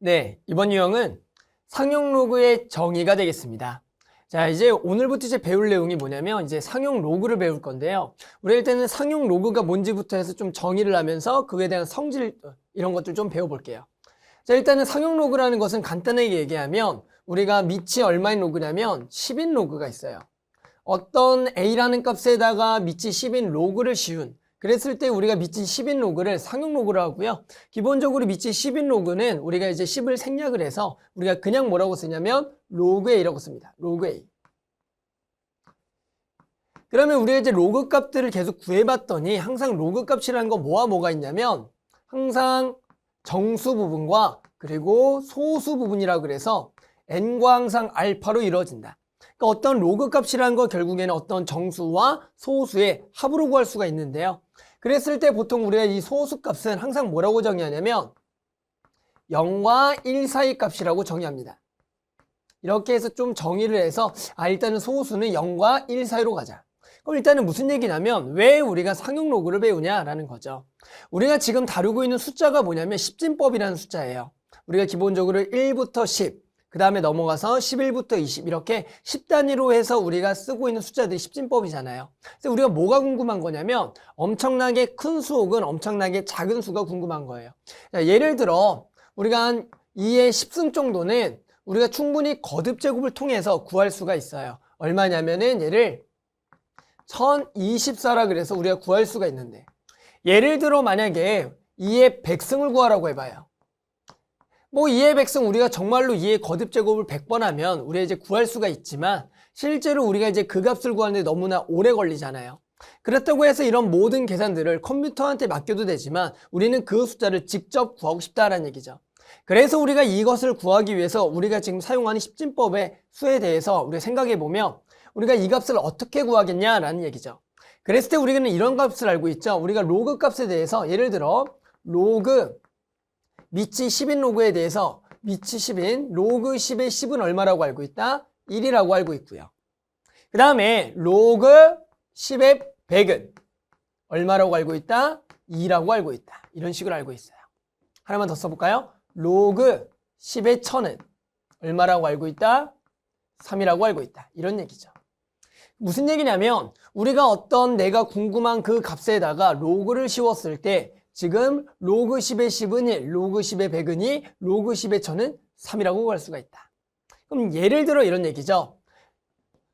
네, 이번 유형은 상용 로그의 정의가 되겠습니다. 자, 이제 오늘부터 이제 배울 내용이 뭐냐면 이제 상용 로그를 배울 건데요. 우리 일단은 상용 로그가 뭔지부터 해서 좀 정의를 하면서 그에 대한 성질 이런 것들 좀 배워볼게요. 자, 일단은 상용 로그라는 것은 간단하게 얘기하면 우리가 밑이 얼마인 로그냐면 10인 로그가 있어요. 어떤 A라는 값에다가 밑이 10인 로그를 씌운 그랬을 때 우리가 밑이 10인 로그를 상용 로그로 하고요. 기본적으로 밑이 10인 로그는 우리가 이제 10을 생략을 해서 우리가 그냥 뭐라고 쓰냐면 로그 A라고 씁니다. 로그 A. 그러면 우리가 이제 로그 값들을 계속 구해봤더니 항상 로그 값이라는 건 뭐가 있냐면 항상 정수 부분과 그리고 소수 부분이라고 그래서 n과 항상 알파로 이루어진다. 그러니까 어떤 로그 값이라는 거 결국에는 어떤 정수와 소수의 합으로 구할 수가 있는데요. 그랬을 때 보통 우리가 이 소수 값은 항상 뭐라고 정의하냐면 0과 1 사이 값이라고 정의합니다. 이렇게 해서 좀 정의를 해서 일단은 소수는 0과 1 사이로 가자. 그럼 일단은 무슨 얘기냐면 왜 우리가 상용 로그를 배우냐라는 거죠. 우리가 지금 다루고 있는 숫자가 뭐냐면 십진법이라는 숫자예요. 우리가 기본적으로 1부터 10, 그 다음에 넘어가서 11부터 20 이렇게 10단위로 해서 우리가 쓰고 있는 숫자들이 십진법이잖아요. 그래서 우리가 뭐가 궁금한 거냐면 엄청나게 큰 수 혹은 엄청나게 작은 수가 궁금한 거예요. 자, 예를 들어 우리가 한 2의 10승 정도는 우리가 충분히 거듭제곱을 통해서 구할 수가 있어요. 얼마냐면은 얘를 1024라 그래서 우리가 구할 수가 있는데 예를 들어 만약에 2의 100승을 구하라고 해봐요. 뭐 2의 100승 우리가 정말로 2의 거듭제곱을 100번 하면 우리가 이제 구할 수가 있지만 실제로 우리가 이제 그 값을 구하는데 너무나 오래 걸리잖아요. 그렇다고 해서 이런 모든 계산들을 컴퓨터한테 맡겨도 되지만 우리는 그 숫자를 직접 구하고 싶다라는 얘기죠. 그래서 우리가 이것을 구하기 위해서 우리가 지금 사용하는 십진법의 수에 대해서 우리가 생각해 보면 우리가 이 값을 어떻게 구하겠냐라는 얘기죠. 그랬을 때 우리는 이런 값을 알고 있죠. 우리가 로그 값에 대해서 예를 들어 로그 밑이 10인 로그에 대해서 밑이 10인 로그 10의 10은 얼마라고 알고 있다? 1이라고 알고 있고요. 그 다음에 로그 10의 100은 얼마라고 알고 있다? 2라고 알고 있다. 이런 식으로 알고 있어요. 하나만 더 써볼까요? 로그 10의 1000은 얼마라고 알고 있다? 3이라고 알고 있다. 이런 얘기죠. 무슨 얘기냐면 우리가 어떤 내가 궁금한 그 값에다가 로그를 씌웠을 때 지금 로그 10의 10은 1, 로그 10의 100은 2, 로그 10의 1000은 3이라고 구할 수가 있다. 그럼 예를 들어 이런 얘기죠.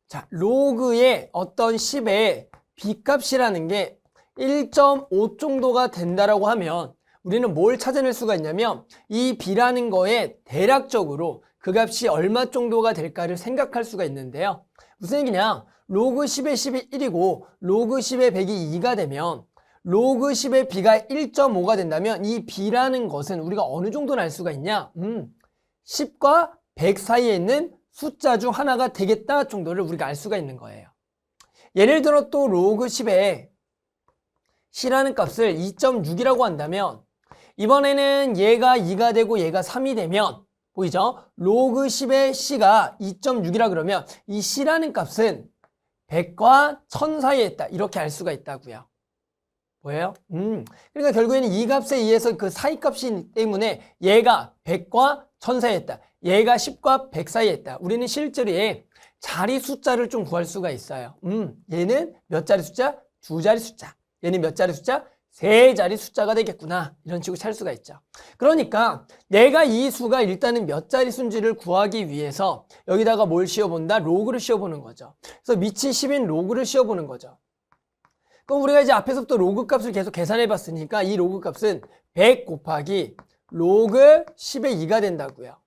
자, 로그의 어떤 10의 b값이라는 게 1.5 정도가 된다라고 하면 우리는 뭘 찾아낼 수가 있냐면 이 b라는 거에 대략적으로 그 값이 얼마 정도가 될까를 생각할 수가 있는데요. 무슨 얘기냐? 로그 10의 10이 1이고 로그 10의 100이 2가 되면 로그 10의 b가 1.5가 된다면 이 b라는 것은 우리가 어느 정도는 알 수가 있냐? 10과 100 사이에 있는 숫자 중 하나가 되겠다 정도를 우리가 알 수가 있는 거예요. 예를 들어 또 로그 10의 c라는 값을 2.6이라고 한다면 이번에는 얘가 2가 되고 얘가 3이 되면 보이죠? 로그 10의 c가 2.6이라 그러면 이 c라는 값은 100과 1000 사이에 있다. 이렇게 알 수가 있다고요. 뭐예요? 그러니까 결국에는 이 값에 의해서 그 사이 값이기 때문에 얘가 100과 1000 사이에 있다. 얘가 10과 100 사이에 있다. 우리는 실제로 얘 자리 숫자를 좀 구할 수가 있어요. 얘는 몇 자리 숫자? 2자리 숫자. 얘는 몇 자리 숫자? 3자리 숫자가 되겠구나. 이런 식으로 찾을 수가 있죠. 그러니까 내가 이 수가 일단은 몇 자리 수인지를 구하기 위해서 여기다가 뭘 씌워본다? 로그를 씌워보는 거죠. 그래서 밑이 10인 로그를 씌워보는 거죠. 그럼 우리가 이제 앞에서부터 로그 값을 계속 계산해 봤으니까 이 로그 값은 100 곱하기 로그 10의 2가 된다고요.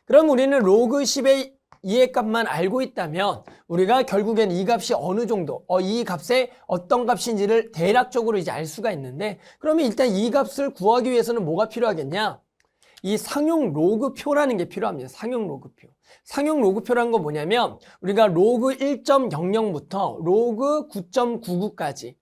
그럼 우리는 로그 10의 2의 값만 알고 있다면 우리가 결국엔 이 값이 어느 정도, 이 값의 어떤 값인지를 대략적으로 이제 알 수가 있는데 그러면 일단 이 값을 구하기 위해서는 뭐가 필요하겠냐? 이 상용 로그표라는 게 필요합니다. 상용 로그표. 상용 로그표라는 건 뭐냐면 우리가 로그 1.00부터 로그 9.99까지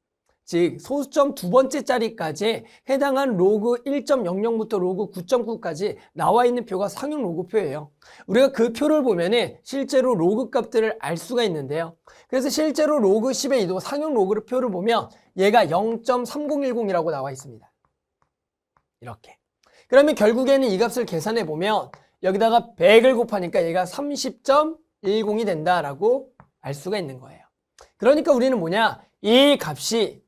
즉 소수점 두 번째 자리까지 해당한 로그 1.00부터 로그 9.9까지 나와 있는 표가 상용 로그표예요. 우리가 그 표를 보면은 실제로 로그 값들을 알 수가 있는데요. 그래서 실제로 로그 10의 2도 상용 로그표를 보면 얘가 0.3010이라고 나와 있습니다. 이렇게. 그러면 결국에는 이 값을 계산해 보면 여기다가 100을 곱하니까 얘가 30.10이 된다라고 알 수가 있는 거예요. 그러니까 우리는 뭐냐? 이 값이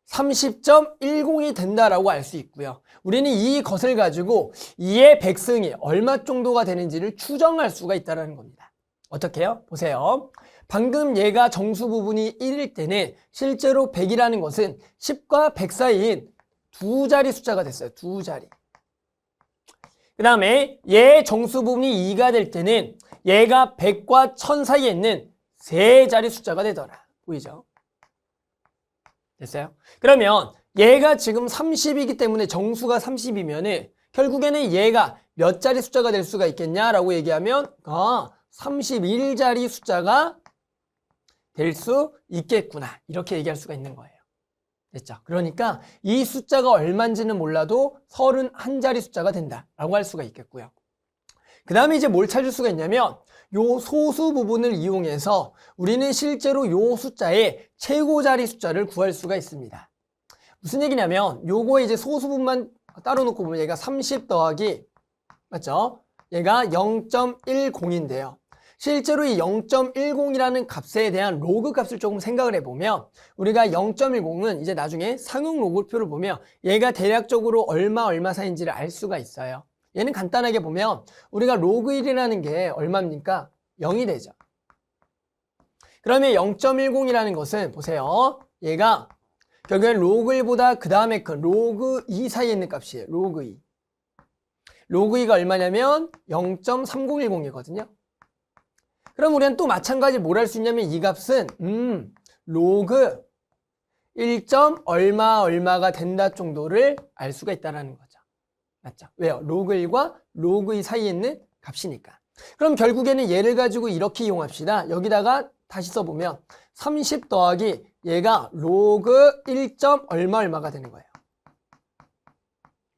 30.10이 된다라고 알 수 있고요. 우리는 이 것을 가지고 2의 백승이 얼마 정도가 되는지를 추정할 수가 있다는 겁니다. 어떻게 해요? 보세요. 방금 얘가 정수 부분이 1일 때는 실제로 100이라는 것은 10과 100 사이인 두 자리 숫자가 됐어요. 두 자리. 그 다음에 얘 정수 부분이 2가 될 때는 얘가 100과 1000 사이에 있는 세 자리 숫자가 되더라. 보이죠? 됐어요? 그러면 얘가 지금 30이기 때문에 정수가 30이면 결국에는 얘가 몇 자리 숫자가 될 수가 있겠냐라고 얘기하면 31자리 숫자가 될 수 있겠구나. 이렇게 얘기할 수가 있는 거예요. 됐죠? 그러니까 이 숫자가 얼마인지는 몰라도 31자리 숫자가 된다라고 할 수가 있겠고요. 그 다음에 이제 뭘 찾을 수가 있냐면 요 소수 부분을 이용해서 우리는 실제로 요 숫자의 최고 자리 숫자를 구할 수가 있습니다. 무슨 얘기냐면 요거에 이제 소수 부분만 따로 놓고 보면 얘가 30 더하기 맞죠? 얘가 0.10인데요. 실제로 이 0.10이라는 값에 대한 로그 값을 조금 생각을 해보면 우리가 0.10은 이제 나중에 상용 로그표를 보면 얘가 대략적으로 얼마 사이인지를 알 수가 있어요. 얘는 간단하게 보면 우리가 로그 1이라는 게 얼마입니까? 0이 되죠. 그러면 0.10이라는 것은 보세요. 얘가 결국엔 로그 1보다 그 다음에 큰 로그 2 사이에 있는 값이에요. 로그 2. 로그 2가 얼마냐면 0.3010이거든요. 그럼 우리는 또 마찬가지로 뭘 할 수 있냐면 이 값은 로그 1. 얼마가 된다 정도를 알 수가 있다는 거죠. 맞죠? 왜요? 로그 1과 로그 2 사이에 있는 값이니까. 그럼 결국에는 얘를 가지고 이렇게 이용합시다. 여기다가 다시 써보면 30 더하기 얘가 로그 1. 얼마가 되는 거예요.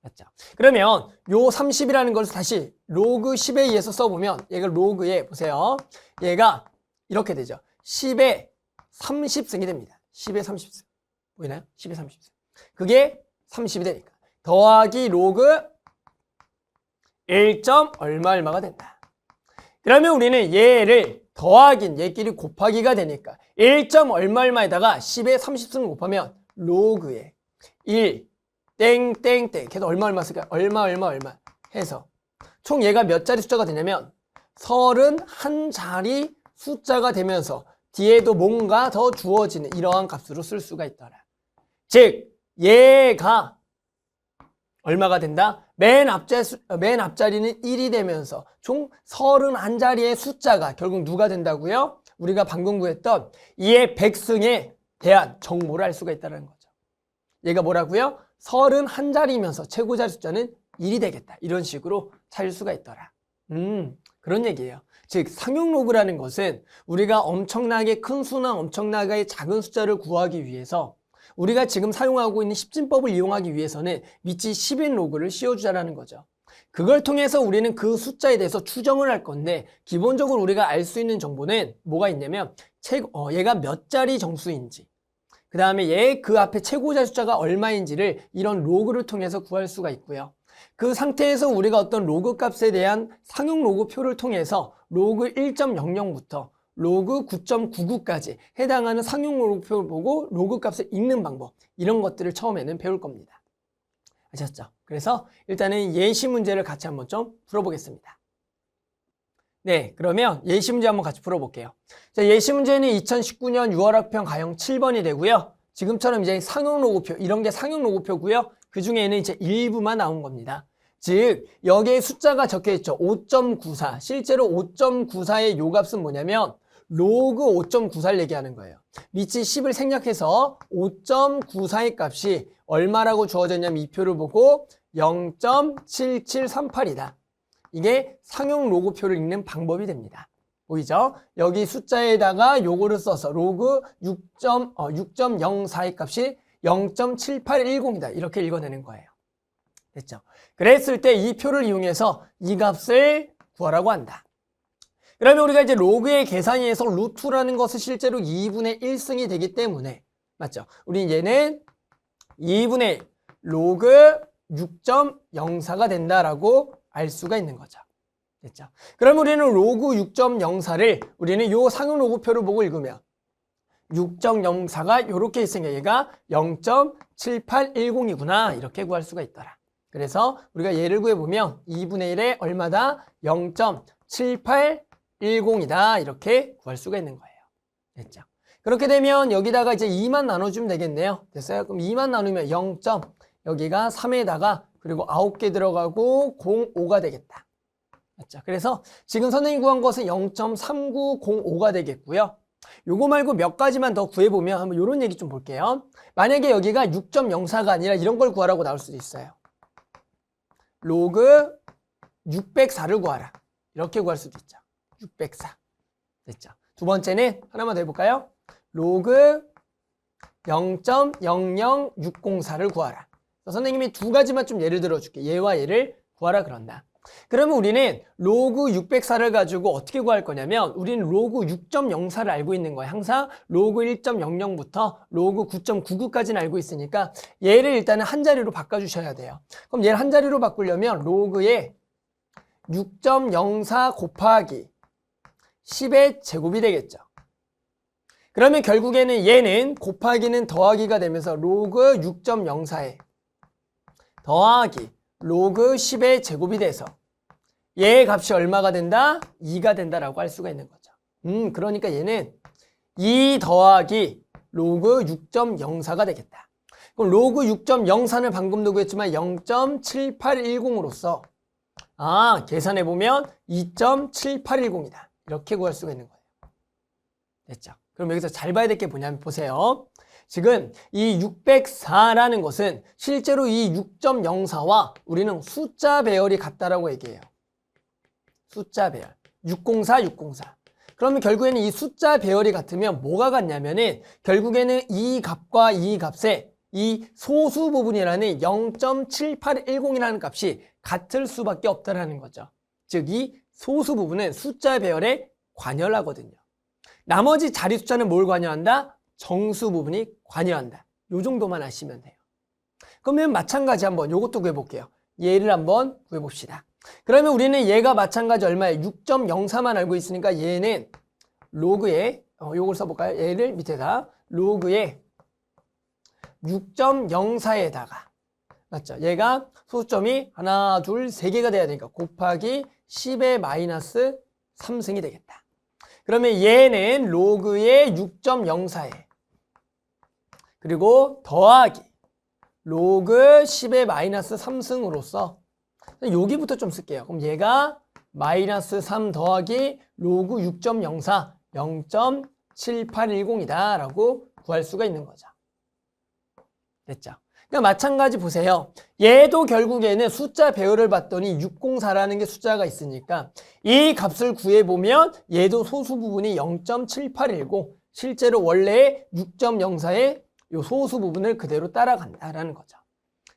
맞죠? 그러면 요 30이라는 걸 다시 로그 10에 의해서 써보면 얘가 로그에 보세요. 얘가 이렇게 되죠. 10에 30승이 됩니다. 10에 30승. 보이나요? 10에 30승. 그게 30이 되니까. 더하기 로그 1. 얼마가 된다. 그러면 우리는 얘를 더하긴 얘끼리 곱하기가 되니까 1. 얼마에다가 10에 30승을 곱하면 로그에 1 땡땡땡 걔도 얼마 쓸까? 얼마 해서 총 얘가 몇 자리 숫자가 되냐면 31자리 숫자가 되면서 뒤에도 뭔가 더 주어지는 이러한 값으로 쓸 수가 있더라. 즉 얘가 얼마가 된다? 맨 앞자리는 1이 되면서 총 31자리의 숫자가 결국 누가 된다고요? 우리가 방금 구했던 이의 백승에 대한 정보를 알 수가 있다는 거죠. 얘가 뭐라고요? 31자리이면서 최고 자리 숫자는 1이 되겠다. 이런 식으로 찾을 수가 있더라. 그런 얘기예요. 즉 상용 로그라는 것은 우리가 엄청나게 큰 수나 엄청나게 작은 숫자를 구하기 위해서 우리가 지금 사용하고 있는 십진법을 이용하기 위해서는 밑이 10인 로그를 씌워주자라는 거죠. 그걸 통해서 우리는 그 숫자에 대해서 추정을 할 건데 기본적으로 우리가 알 수 있는 정보는 뭐가 있냐면 얘가 몇 자리 정수인지 그 다음에 얘 그 앞에 최고자 숫자가 얼마인지를 이런 로그를 통해서 구할 수가 있고요. 그 상태에서 우리가 어떤 로그 값에 대한 상용 로그 표를 통해서 로그 1.00부터 로그 9.99까지 해당하는 상용 로그표를 보고 로그 값을 읽는 방법 이런 것들을 처음에는 배울 겁니다. 아셨죠? 그래서 일단은 예시 문제를 같이 한번 좀 풀어보겠습니다. 네, 그러면 예시 문제 한번 같이 풀어볼게요. 자, 예시 문제는 2019년 6월 학평 가형 7번이 되고요. 지금처럼 이제 상용 로그표, 이런 게 상용 로그표고요. 그 중에는 이제 일부만 나온 겁니다. 즉, 여기에 숫자가 적혀 있죠. 5.94. 실제로 5.94의 요 값은 뭐냐면 로그 5.94를 얘기하는 거예요. 밑이 10을 생략해서 5.94의 값이 얼마라고 주어졌냐면 이 표를 보고 0.7738이다. 이게 상용 로그표를 읽는 방법이 됩니다. 보이죠? 여기 숫자에다가 요거를 써서 로그 6.04의 값이 0.7810이다. 이렇게 읽어내는 거예요. 됐죠? 그랬을 때 이 표를 이용해서 이 값을 구하라고 한다. 그러면 우리가 이제 로그의 계산에서 루트라는 것은 실제로 2분의 1승이 되기 때문에 맞죠? 우리 얘는 2분의 1 로그 6.04가 된다라고 알 수가 있는 거죠. 됐죠? 그럼 우리는 로그 6.04를 우리는 요 상용 로그표를 보고 읽으면 6.04가 이렇게 있으니까 얘가 0.7810이구나 이렇게 구할 수가 있더라. 그래서 우리가 얘를 구해보면 2분의 1에 얼마다? 0.7810이다 이렇게 구할 수가 있는 거예요. 됐죠? 그렇게 되면 여기다가 이제 2만 나눠주면 되겠네요. 됐어요? 그럼 2만 나누면 0. 여기가 3에다가 그리고 9개 들어가고 05가 되겠다. 맞죠? 그래서 지금 선생님이 구한 것은 0.3905가 되겠고요. 요거 말고 몇 가지만 더 구해보면 한번 요런 얘기 좀 볼게요. 만약에 여기가 6.04가 아니라 이런 걸 구하라고 나올 수도 있어요. 로그 604를 구하라. 이렇게 구할 수도 있죠. 604. 됐죠? 두 번째는 하나만 더 해볼까요? 로그 0.00604를 구하라. 선생님이 두 가지만 좀 예를 들어줄게. 얘와 얘를 구하라 그런다. 그러면 우리는 로그 604를 가지고 어떻게 구할 거냐면 우리는 로그 6.04를 알고 있는 거예요. 항상 로그 1.00부터 로그 9.99까지는 알고 있으니까 얘를 일단은 한 자리로 바꿔주셔야 돼요. 그럼 얘를 한 자리로 바꾸려면 로그에 6.04 곱하기 10의 제곱이 되겠죠. 그러면 결국에는 얘는 곱하기는 더하기가 되면서 로그 6.04에 더하기 로그 10의 제곱이 돼서 얘의 값이 얼마가 된다? 2가 된다라고 할 수가 있는 거죠. 그러니까 얘는 2 더하기 로그 6.04가 되겠다. 그럼 로그 6.04는 방금도 구했지만 0.7810으로서 계산해보면 2.7810이다. 이렇게 구할 수가 있는 거예요. 됐죠? 그럼 여기서 잘 봐야 될 게 뭐냐면 보세요. 지금 이 604라는 것은 실제로 이 6.04와 우리는 숫자 배열이 같다라고 얘기해요. 숫자 배열. 604, 604. 그러면 결국에는 이 숫자 배열이 같으면 뭐가 같냐면은 결국에는 이 값과 이 값의 이 소수 부분이라는 0.7810이라는 값이 같을 수밖에 없다라는 거죠. 즉 이 소수 부분은 숫자 배열에 관여하거든요. 나머지 자리 숫자는 뭘 관여한다? 정수 부분이 관여한다. 요 정도만 아시면 돼요. 그러면 마찬가지 한번 요것도 구해볼게요. 얘를 한번 구해봅시다. 그러면 우리는 얘가 마찬가지 얼마에 6.04만 알고 있으니까 얘는 로그에 요걸 써볼까요? 얘를 밑에다 로그에 6.04에다가 맞죠? 얘가 소수점이 하나, 둘, 세 개가 돼야 되니까 곱하기 10의 마이너스 3승이 되겠다. 그러면 얘는 로그의 6.04에 그리고 더하기 로그 10의 마이너스 3승으로서 여기부터 좀 쓸게요. 그럼 얘가 마이너스 3 더하기 로그 6.04 0.7810이다 라고 구할 수가 있는 거죠. 됐죠? 그러니까 마찬가지 보세요. 얘도 결국에는 숫자 배열을 봤더니 604라는 게 숫자가 있으니까 이 값을 구해보면 얘도 소수 부분이 0.7810 실제로 원래의 6.04의 이 소수 부분을 그대로 따라간다라는 거죠.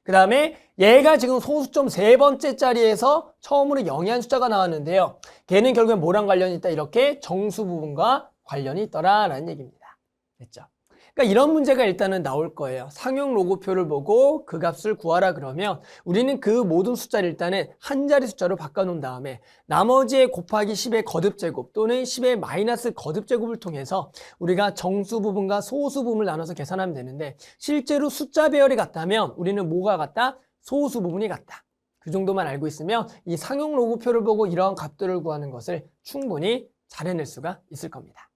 그 다음에 얘가 지금 소수점 세 번째 자리에서 처음으로 0이 숫자가 나왔는데요. 걔는 결국엔 뭐랑 관련이 있다? 이렇게 정수 부분과 관련이 있더라라는 얘기입니다. 됐죠? 그러니까 이런 문제가 일단은 나올 거예요. 상용 로그표를 보고 그 값을 구하라 그러면 우리는 그 모든 숫자를 일단은 한 자리 숫자로 바꿔놓은 다음에 나머지의 곱하기 10의 거듭제곱 또는 10의 마이너스 거듭제곱을 통해서 우리가 정수 부분과 소수 부분을 나눠서 계산하면 되는데 실제로 숫자 배열이 같다면 우리는 뭐가 같다? 소수 부분이 같다. 그 정도만 알고 있으면 이 상용 로그표를 보고 이러한 값들을 구하는 것을 충분히 잘 해낼 수가 있을 겁니다.